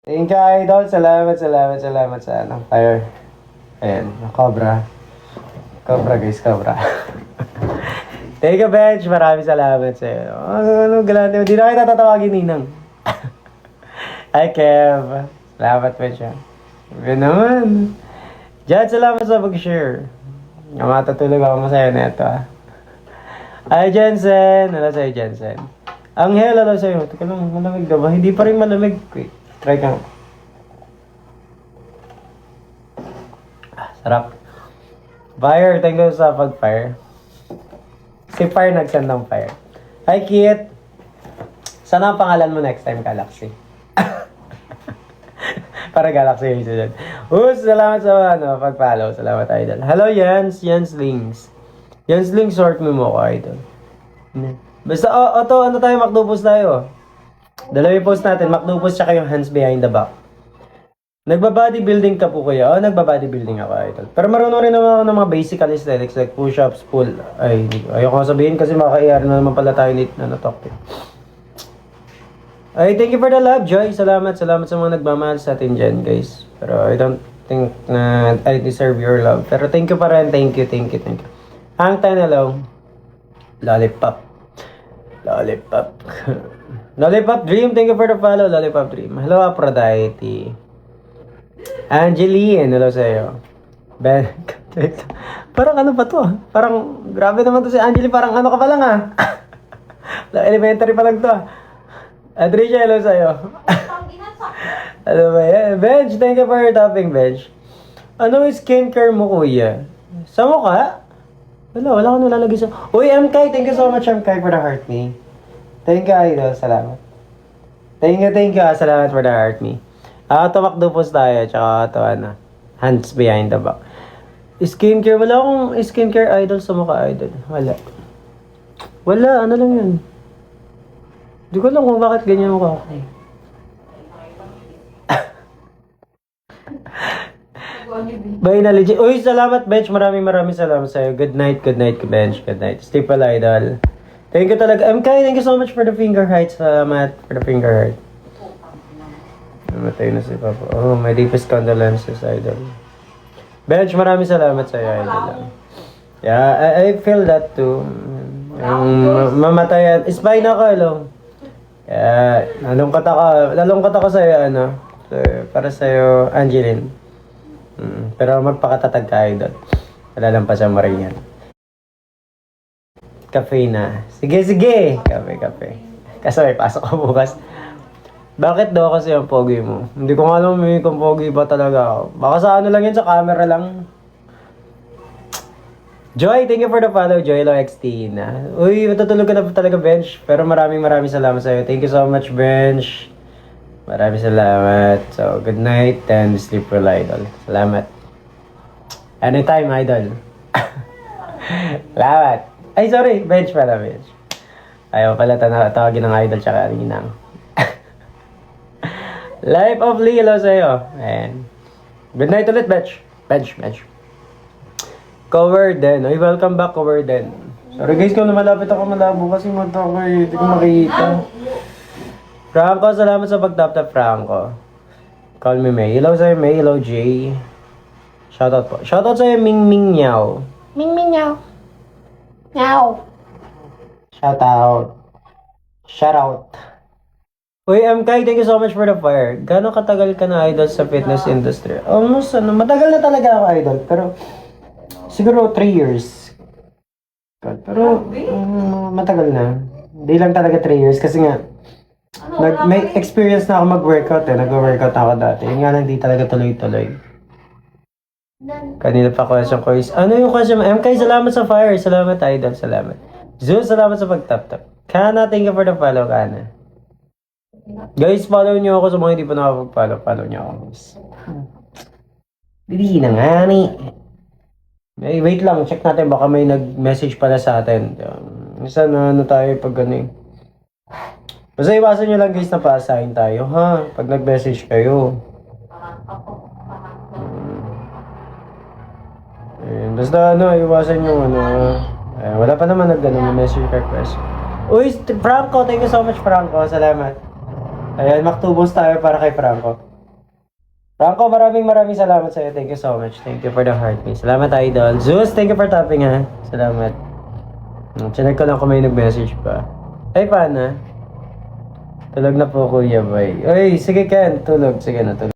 Thank you, Idol. Salamat sa fire. Ayan, Cobra. Cobra, guys, Cobra. Thank you, Bench. Maraming salamat sa'yo. Ano, galante mo. Di na kita tatawagin, Ninang. Hi, Kev. Salamat, Bench. Good naman. Jan, salamat sa pag-share. Matutulog ako masaya na ito, ah. Hi, Jensen. Hello sa'yo, Jensen. Anghel, hello sa'yo. Teka lang, malamig daw ba? Hindi pa rin malamig. Wait, try ka. Sarap. Fire, thank you sa pag-fire. Si Fire nagsend ng fire. Hi, Kit. Sana ang pangalan mo next time, Galaxy. Para Galaxy yung isa dyan. Salamat sa pag-follow. Salamat, Idol. Hello, Jens. Jens Lings. Jens Lings, short mo ko, Idol. Basta, ano tayo, McDo post tayo. Dalawa yung post natin, McDo post tsaka yung hands behind the back. Nagba-bodybuilding ka po kuya? Nagba-bodybuilding ako, Idol. Pero marunong rin naman ako ng mga basic calisthenics like push-ups, pull. Ay, ayoko sabihin kasi makaka-ER na naman pala tayo na topic. Ay, thank you for the love, Joy. Salamat sa mga nagmamahal sa atin dyan, guys. Pero I don't think na I deserve your love. Pero thank you pa rin. Thank you. Hang time, hello. Lollipop Dream, thank you for the follow, Lollipop Dream. Hello, Aphrodite. Angeline, hello sa'yo. Ben, parang ano pa to? Parang, grabe naman to si Angeline. Parang ano ka pa lang, ah. Elementary pa lang to, ah. Adricia, hello sa'yo. Ano ba yan? Bench, thank you for your topping, Bench. Ano yung skincare mo, kuya? Sa mukha? Wala ko nalalagay sa... Uy, MK, thank you so much, MK, for the heart me. Thank you, Idol. Salamat. Thank you. Salamat for the heart me. Tumakdo po tayo, tsaka hands behind the back. Skincare, wala akong skincare idol sa mukha, Idol. Wala, ano lang yun. Hindi ko alam kung bakit ganyan mukha ako. Bye na legit. Uy, salamat, Bench. Maraming salamat sa'yo. Good night, Bench. Good night. Staple Idol. Thank you talaga. MK, thank you so much for the finger heart. Salamat for the finger heart. Namatay na si Papa. Oh, my deepest condolences, Idol. Bench, maraming salamat sa'yo, Idol. Yeah, I feel that too. Yung mamatayan. Spine ako, hello. Yeah, nalungkot ako sa'yo, para sa'yo, Angeline. Pero magpakatatag ka, Idol. Lalampasan mo rin yan. Cafe na. Sige. Kape. Kasi may pasok ko bukas. Bakit daw kasi ang pogi mo? Hindi ko nga alam kung pogi ba talaga ako. Baka sa ano lang yan, sa camera lang. Joy, thank you for the follow, Joylo XT na. Uy, matutulog ka na talaga, Bench. Pero maraming salamat sa'yo. Thank you so much, Bench. Maraming salamat. So, good night and sleep well, Idol. Salamat. Anytime, Idol. Salamat. Ay, sorry. Bench pala, Bench. Ayaw pala tawagin ng Idol tsaka Ninang. Life of Lee, hello sa'yo. Ayan. Good night ulit, Bench. Cover Den. Ay, welcome back, Cover Den. Sorry guys, kung malapit ako malabo kasi mata ko eh. Hindi ko makikita. Franco, salamat sa pag-tap-tap, Franco. Call me May. Hello sa'yo, May. Hello, Jay. Shoutout po. Shoutout sa'yo, Ming Ming Niao. Ming Ming Niao. Niao. Shoutout. Uy, MK, thank you so much for the fire. Gano'ng katagal ka na, Idol, sa fitness industry? Almost, matagal na talaga ako, Idol. Pero, siguro 3 years. Pero, matagal na. Hindi lang talaga 3 years kasi nga, may experience na ako mag-workout eh. Nag-workout ako dati. Yung nga lang, hindi talaga tuloy-tuloy. Kanina pa question ko is, ano yung question mo? MK, salamat sa fire. Salamat, Idol. Salamat. Zeus, salamat sa pag-tap-tap. Kana, thank you for the follow, Kana. Guys, follow nyo ako sa mga hindi pa nakapag-follow. Follow nyo ako, guys. Hindi na nga ni. Wait lang, check natin. Baka may nag-message pala sa atin. Minsan tayo pag gano'n. Basta iwasan nyo lang guys na pa-assign tayo, ha? Pag nag-message kayo. Basta iwasan nyo wala pa naman nag-message request. Uy, Franco, thank you so much, Franco. Salamat. Ayan, maktubos tayo para kay Franco. Franco, maraming salamat sa'yo. Thank you so much. Thank you for the heart. Salamat, Idol. Zeus, thank you for tapping, ha. Salamat. Chinek ko lang kung may nag-message pa. Ay, paano? Tulog na po, Kuya Boy. Uy, sige Ken, tulog. Sige na, tulog.